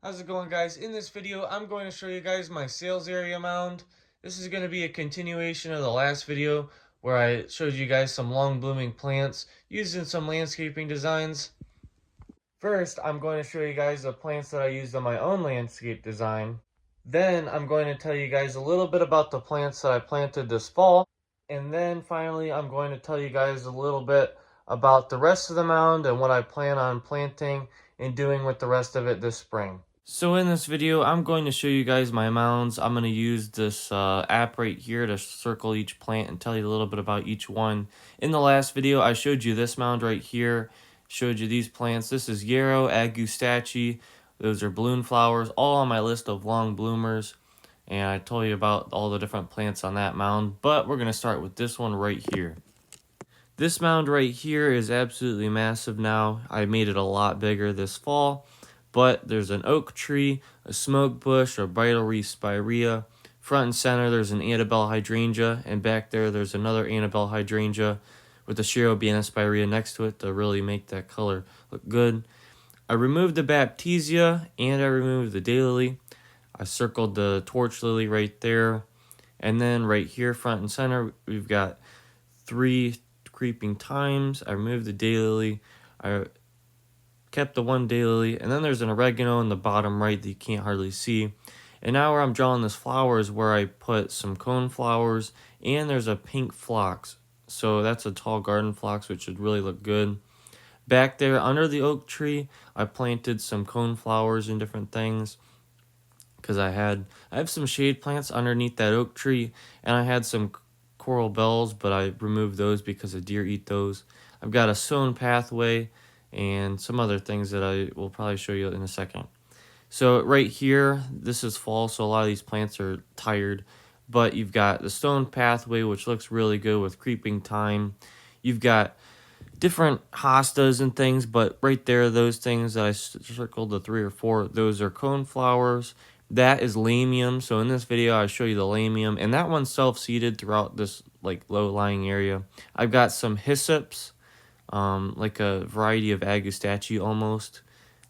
How's it going, guys? In this video, I'm going to show you guys my sales area mound. This is going to be a continuation of the last video where I showed you guys some long blooming plants used in some landscaping designs. First, I'm going to show you guys the plants that I used on my own landscape design. Then, I'm going to tell you guys a little bit about the plants that I planted this fall. And then, finally, I'm going to tell you guys a little bit about the rest of the mound and what I plan on planting and doing with the rest of it this spring. So in this video, I'm going to show you guys my mounds. I'm going to use this app right here to circle each plant and tell you a little bit about each one. In the last video, I showed you this mound right here, showed you these plants. This is Yarrow Agustaceae. Those are balloon flowers, all on my list of long bloomers. And I told you about all the different plants on that mound, but we're going to start with this one right here. This mound right here is absolutely massive now. I made it a lot bigger this fall. But there's an oak tree, a smoke bush, a bridal wreath spirea. Front and center, there's an Annabelle hydrangea, and back there's another Annabelle hydrangea with a Cherubiana spirea next to it to really make that color look good. I removed the Baptisia, and I removed the daylily. I circled the torch lily right there. And then right here, front and center, we've got 3 creeping thymes. I removed the daylily. I kept the one daylily, and then there's an oregano in the bottom right that you can't hardly see. And now where I'm drawing this flower is where I put some cone flowers, and there's a pink phlox. So that's a tall garden phlox, which should really look good. Back there under the oak tree, I planted some cone flowers and different things because I have some shade plants underneath that oak tree, and I had some coral bells, but I removed those because the deer eat those. I've got a sown pathway and some other things that I will probably show you in a second. So right here, this is fall, so a lot of these plants are tired, but you've got the stone pathway, which looks really good with creeping thyme. You've got different hostas and things, but right there, those things that I circled, the 3 or 4, those are cone flowers. That is lamium. So in this video, I show you the lamium, and that one's self-seeded throughout this like low-lying area. I've got some hyssops, like a variety of Agustaceae almost,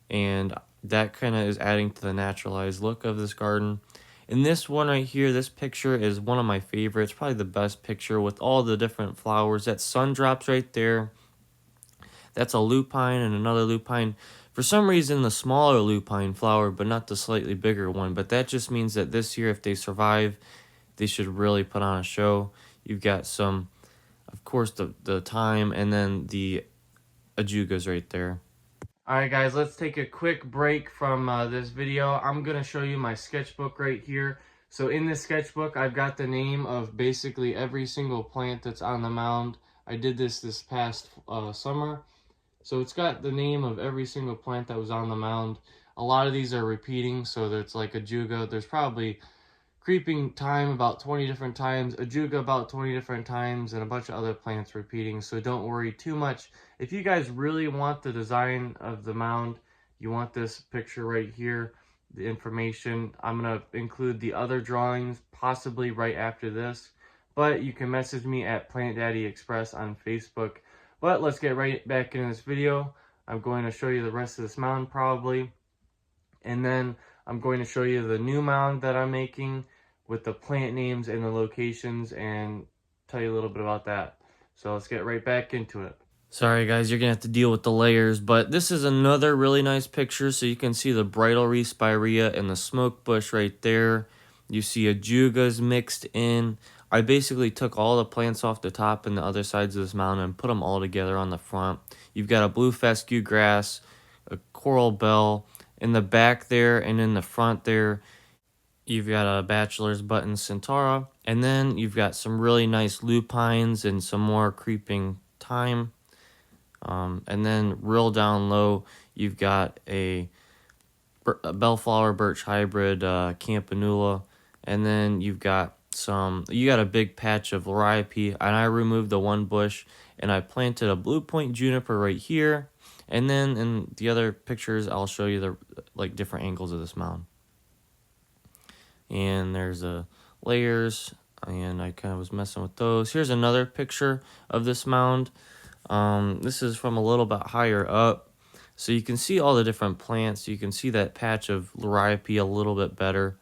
and that kind of is adding to the naturalized look of this garden. And this one right here, this picture is one of my favorites, probably the best picture with all the different flowers. That sun drops right there. That's a lupine and another lupine. For some reason, the smaller lupine flower, but not the slightly bigger one. But that just means that this year, if they survive, they should really put on a show. You've got some, of course, the thyme, and then the ajugas right there. Alright guys, let's take a quick break from this video. I'm going to show you my sketchbook right here. So in this sketchbook, I've got the name of basically every single plant that's on the mound. I did this past summer. So it's got the name of every single plant that was on the mound. A lot of these are repeating, so there's like ajuga. There's probably creeping thyme about 20 different times, ajuga about 20 different times, and a bunch of other plants repeating, so don't worry too much. If you guys really want the design of the mound, you want this picture right here, the information, I'm going to include the other drawings possibly right after this, but you can message me at Plant Daddy Express on Facebook. But let's get right back into this video. I'm going to show you the rest of this mound probably, and then I'm going to show you the new mound that I'm making with the plant names and the locations and tell you a little bit about that. So let's get right back into it. Sorry guys, you're going to have to deal with the layers, but this is another really nice picture. So you can see the bridal wreath spirea and the smoke bush right there. You see ajugas mixed in. I basically took all the plants off the top and the other sides of this mound and put them all together on the front. You've got a blue fescue grass, a coral bell. In the back there and in the front there, you've got a bachelor's button centaurea. And then you've got some really nice lupines and some more creeping thyme. And then real down low, you've got a bellflower birch hybrid campanula. And then you got a big patch of liriope, and I removed the one bush, and I planted a blue point juniper right here. And then in the other pictures, I'll show you the different angles of this mound. And there's layers, and I kind of was messing with those. Here's another picture of this mound. This is from a little bit higher up. So you can see all the different plants. You can see that patch of liriope a little bit better.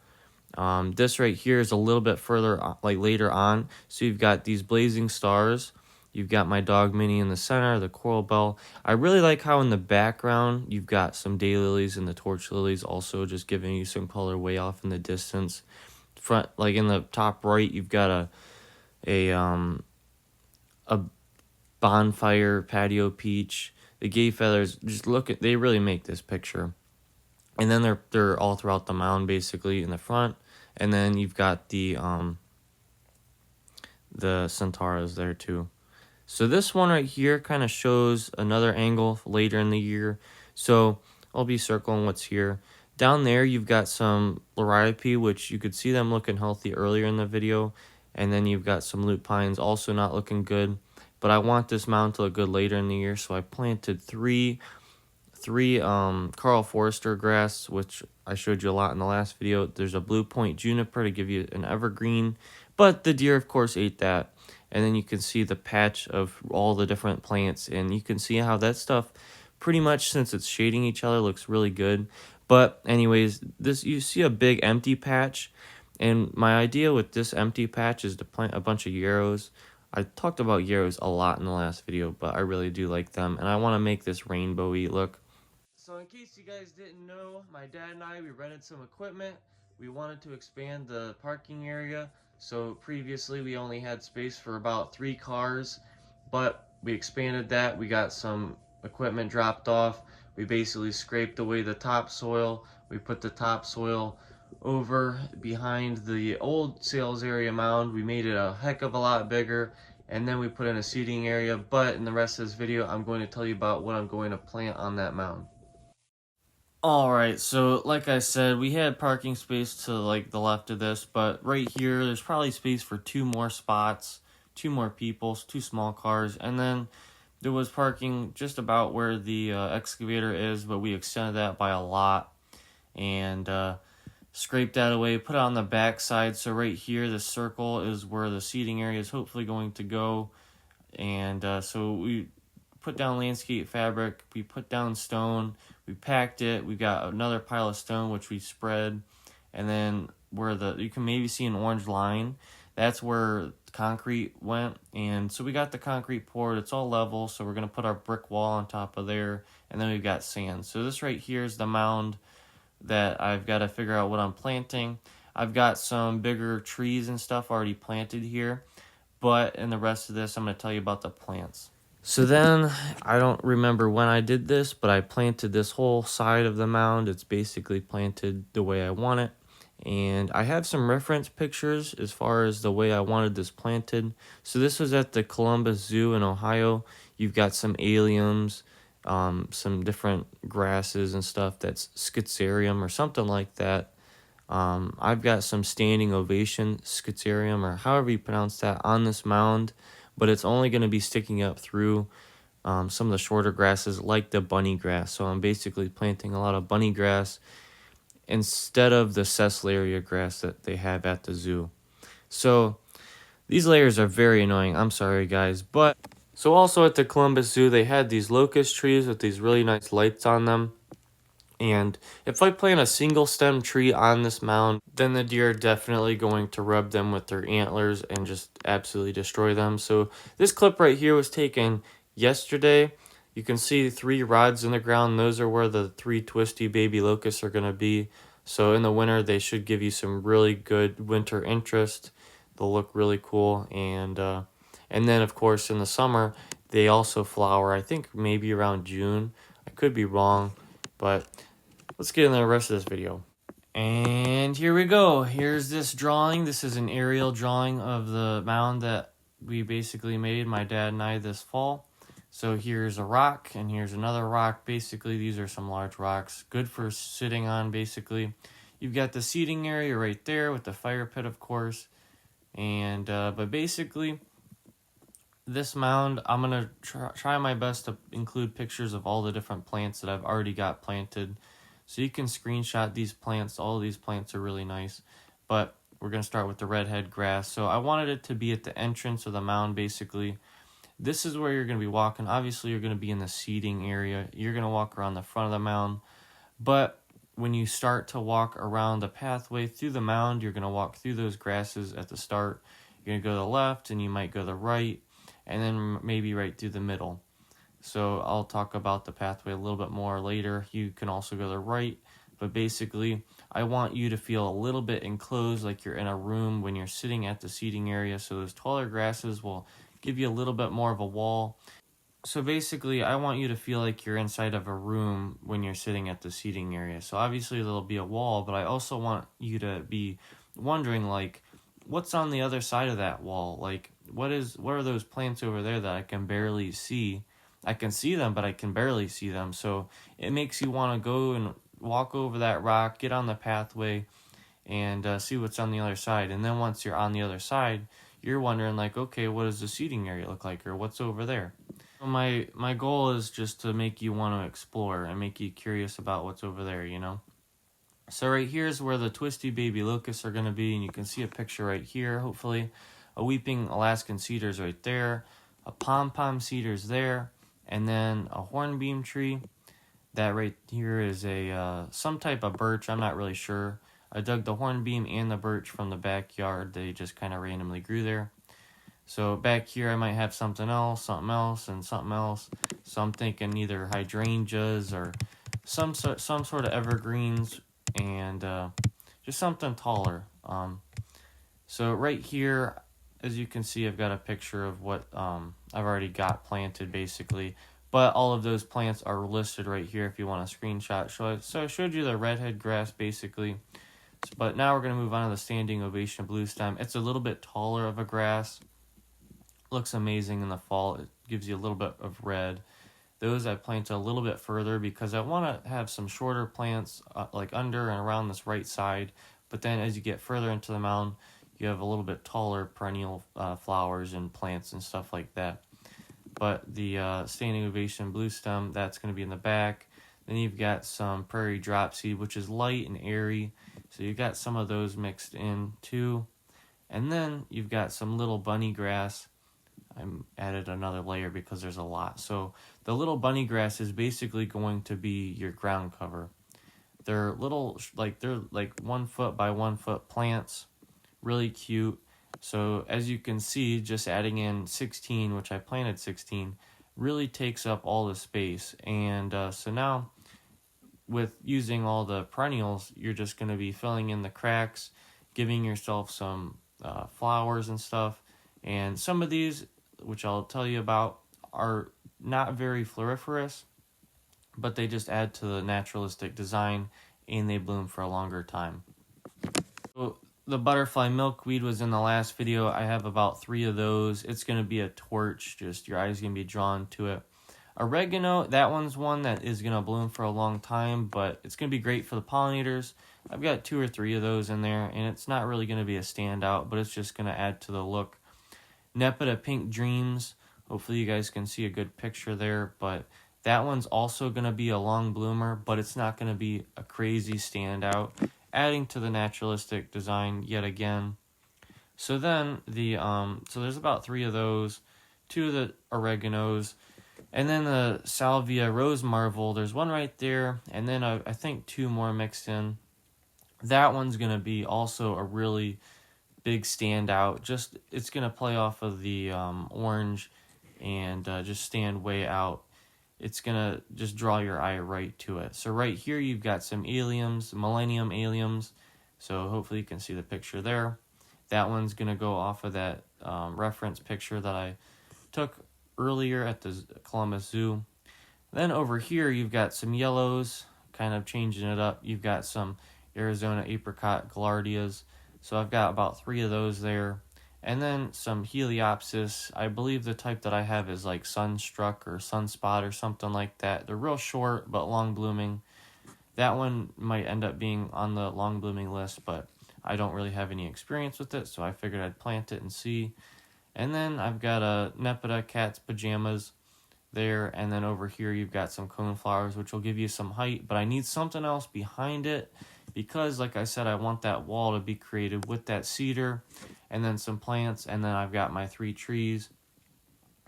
This right here is a little bit further, like later on. So you've got these blazing stars. You've got my dog Minnie in the center, the coral bell. I really like how in the background you've got some daylilies and the torch lilies also just giving you some color way off in the distance. Front, like in the top right, you've got a bonfire patio peach. The gay feathers, just look at, they really make this picture. And then they're all throughout the mound basically in the front. And then you've got the centauras there too. So this one right here kind of shows another angle later in the year. So I'll be circling what's here. Down there you've got some liriope, which you could see them looking healthy earlier in the video. And then you've got some lupines also not looking good. But I want this mound to look good later in the year, so I planted three Karl Forster grass, which I showed you a lot in the last video. There's a blue point juniper to give you an evergreen, but the deer of course ate that. And then you can see the patch of all the different plants, and you can see how that stuff pretty much, since it's shading each other, looks really good. But anyways, this, you see a big empty patch, and my idea with this empty patch is to plant a bunch of yarrows. I talked about yarrows a lot in the last video, but I really do like them, and I want to make this rainbowy look. So in case you guys didn't know, my dad and I, we rented some equipment. We wanted to expand the parking area. So previously we only had space for about 3 cars, but we expanded that. We got some equipment dropped off. We basically scraped away the topsoil. We put the topsoil over behind the old sales area mound. We made it a heck of a lot bigger, and then we put in a seating area. But in the rest of this video, I'm going to tell you about what I'm going to plant on that mound. Alright, so like I said, we had parking space to like the left of this, but right here there's probably space for 2 more spots, 2 more people, 2 small cars, and then there was parking just about where the excavator is, but we extended that by a lot and scraped that away, put it on the back side. So right here, the circle is where the seating area is hopefully going to go, and so we put down landscape fabric, we put down stone, we packed it, we got another pile of stone which we spread, and then where you can maybe see an orange line, that's where concrete went. And so we got the concrete poured, it's all level, so we're going to put our brick wall on top of there, and then we've got sand. So this right here is the mound that I've got to figure out what I'm planting. I've got some bigger trees and stuff already planted here, but in the rest of this I'm going to tell you about the plants. So then, I don't remember when I did this, but I planted this whole side of the mound. It's basically planted the way I want it. And I have some reference pictures as far as the way I wanted this planted. So this was at the Columbus Zoo in Ohio. You've got some alliums, some different grasses and stuff that's Schizarium or something like that. I've got some standing ovation Schizarium, or however you pronounce that, on this mound, but it's only going to be sticking up through some of the shorter grasses like the bunny grass. So I'm basically planting a lot of bunny grass instead of the Cecularia grass that they have at the zoo. So these layers are very annoying. I'm sorry, guys. But so also at the Columbus Zoo, they had these locust trees with these really nice lights on them. And if I plant a single stem tree on this mound, then the deer are definitely going to rub them with their antlers and just absolutely destroy them. So this clip right here was taken yesterday. You can see 3 rods in the ground. Those are where the 3 twisty baby locusts are going to be. So in the winter, they should give you some really good winter interest. They'll look really cool. And then, of course, in the summer, they also flower, I think maybe around June. I could be wrong, but let's get into the rest of this video. And here we go. Here's this drawing. This is an aerial drawing of the mound that we basically made, my dad and I, this fall. So here's a rock, and here's another rock. Basically, these are some large rocks, good for sitting on, basically. You've got the seating area right there with the fire pit, of course. And but basically, this mound, I'm going to try my best to include pictures of all the different plants that I've already got planted. So you can screenshot these plants. All of these plants are really nice. But we're going to start with the redhead grass. So I wanted it to be at the entrance of the mound, basically. This is where you're going to be walking. Obviously, you're going to be in the seating area. You're going to walk around the front of the mound. But when you start to walk around the pathway through the mound, you're going to walk through those grasses at the start. You're going to go to the left, and you might go to the right, and then maybe right through the middle. So I'll talk about the pathway a little bit more later. You can also go to the right, but basically I want you to feel a little bit enclosed, like you're in a room when you're sitting at the seating area. So those taller grasses will give you a little bit more of a wall. So basically I want you to feel like you're inside of a room when you're sitting at the seating area. So obviously there'll be a wall, but I also want you to be wondering, like, what's on the other side of that wall? Like, what are those plants over there that I can barely see? I can see them, but I can barely see them. So it makes you want to go and walk over that rock, get on the pathway, and see what's on the other side. And then once you're on the other side, you're wondering, like, okay, what does the seating area look like, or what's over there? So my goal is just to make you want to explore and make you curious about what's over there, you know? So right here is where the twisty baby locusts are going to be, and you can see a picture right here, hopefully. A weeping Alaskan cedar's right there, a pom-pom cedar's there, and then a hornbeam tree. That right here is a some type of birch. I'm not really sure. I dug the hornbeam and the birch from the backyard. They just kind of randomly grew there. So back here I might have something else, and something else. So I'm thinking either hydrangeas or some sort of evergreens, and just something taller. So right here, as you can see, I've got a picture of what I've already got planted, basically. But all of those plants are listed right here if you want a screenshot. So I showed you the redhead grass, basically. But now we're going to move on to the standing ovation blue stem. It's a little bit taller of a grass. Looks amazing in the fall. It gives you a little bit of red. Those I planted a little bit further because I want to have some shorter plants like under and around this right side. But then as you get further into the mound, you have a little bit taller perennial flowers and plants and stuff like that. But the standing ovation blue stem, that's going to be in the back. Then you've got some prairie dropseed, which is light and airy. So you've got some of those mixed in too. And then you've got some little bunny grass. I added another layer because there's a lot. So the little bunny grass is basically going to be your ground cover. They're little, they're like 1 foot by 1 foot plants. Really cute. So as you can see, just adding in 16, which I planted 16, really takes up all the space. And so now with using all the perennials, you're just going to be filling in the cracks, giving yourself some flowers and stuff. And some of these, which I'll tell you about, are not very floriferous, but they just add to the naturalistic design and they bloom for a longer time. So the butterfly milkweed was in the last video. I have about 3 of those. It's going to be a torch, just your eyes going to be drawn to it. Oregano, that one's one that is going to bloom for a long time, but it's going to be great for the pollinators. I've got 2 or 3 of those in there, and it's not really going to be a standout, but it's just going to add to the look. Nepeta Pink Dreams, hopefully you guys can see a good picture there, but that one's also going to be a long bloomer, but it's not going to be a crazy standout, adding to the naturalistic design yet again. So then so there's about 3 of those, 2 of the oreganos, and then the Salvia Rose Marvel, there's one right there, and then I think 2 more mixed in. That one's going to be also a really big standout. Just it's going to play off of the orange and just stand way out. It's going to just draw your eye right to it. So right here you've got some alliums, Millennium alliums. So hopefully you can see the picture there. That one's going to go off of that reference picture that I took earlier at the Columbus Zoo. Then over here you've got some yellows, kind of changing it up. You've got some Arizona apricot gaillardias. So I've got about 3 of those there. And then some Heliopsis. I believe the type that I have is like Sunstruck or Sunspot or something like that. They're real short but long blooming. That one might end up being on the long blooming list, but I don't really have any experience with it, so I figured I'd plant it and see. And then I've got a Nepeta Cat's Pajamas there, and then over here you've got some coneflowers, which will give you some height, but I need something else behind it because, like I said, I want that wall to be created with that cedar and then some plants, and then I've got my 3 trees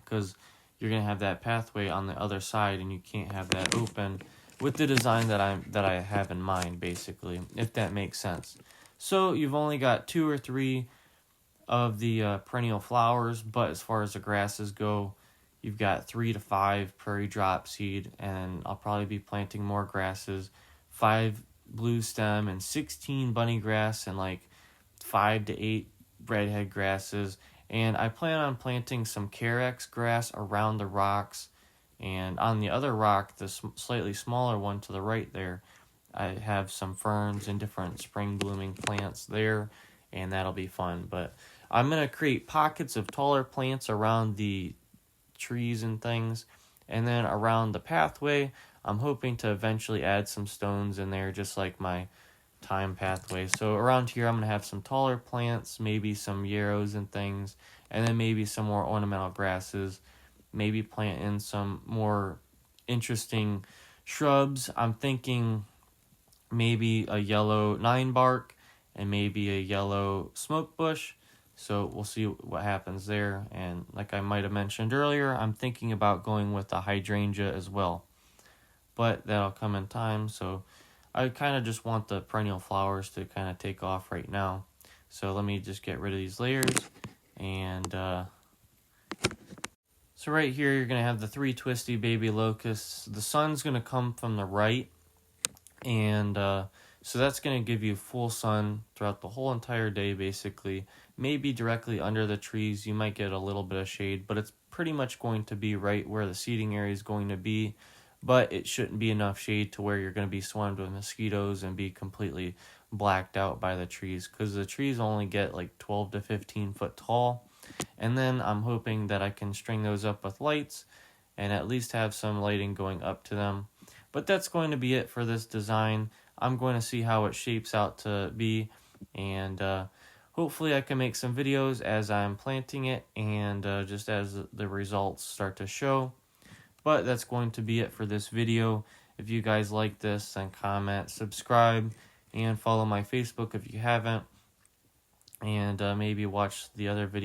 because you're going to have that pathway on the other side, and you can't have that open with the design that I have in mind, basically, if that makes sense. So you've only got 2 or 3 of the perennial flowers, but as far as the grasses go, you've got 3 to 5 prairie drop seed, and I'll probably be planting more grasses, 5 blue stem and 16 bunny grass, and like 5 to 8 redhead grasses. And I plan on planting some Carex grass around the rocks, and on the other rock, the slightly smaller one to the right there, I have some ferns and different spring blooming plants there, and that'll be fun. But I'm going to create pockets of taller plants around the trees and things, and then around the pathway, I'm hoping to eventually add some stones in there, just like my thyme pathway. So around here, I'm going to have some taller plants, maybe some yarrows and things, and then maybe some more ornamental grasses. Maybe plant in some more interesting shrubs. I'm thinking maybe a yellow 9-bark and maybe a yellow smoke bush. So we'll see what happens there. And like I might have mentioned earlier, I'm thinking about going with a hydrangea as well. But that'll come in time. So I kind of just want the perennial flowers to kind of take off right now. So let me just get rid of these layers. And so right here, you're going to have the 3 twisty baby locusts. The sun's going to come from the right. And so that's going to give you full sun throughout the whole entire day, basically. Maybe directly under the trees. You might get a little bit of shade, but it's pretty much going to be right where the seating area is going to be. But it shouldn't be enough shade to where you're going to be swarmed with mosquitoes and be completely blacked out by the trees, because the trees only get like 12 to 15 foot tall. And then I'm hoping that I can string those up with lights and at least have some lighting going up to them. But that's going to be it for this design. I'm going to see how it shapes out to be, and hopefully I can make some videos as I'm planting it and just as the results start to show. But that's going to be it for this video. If you guys like this, then comment, subscribe, and follow my Facebook if you haven't. And maybe watch the other videos.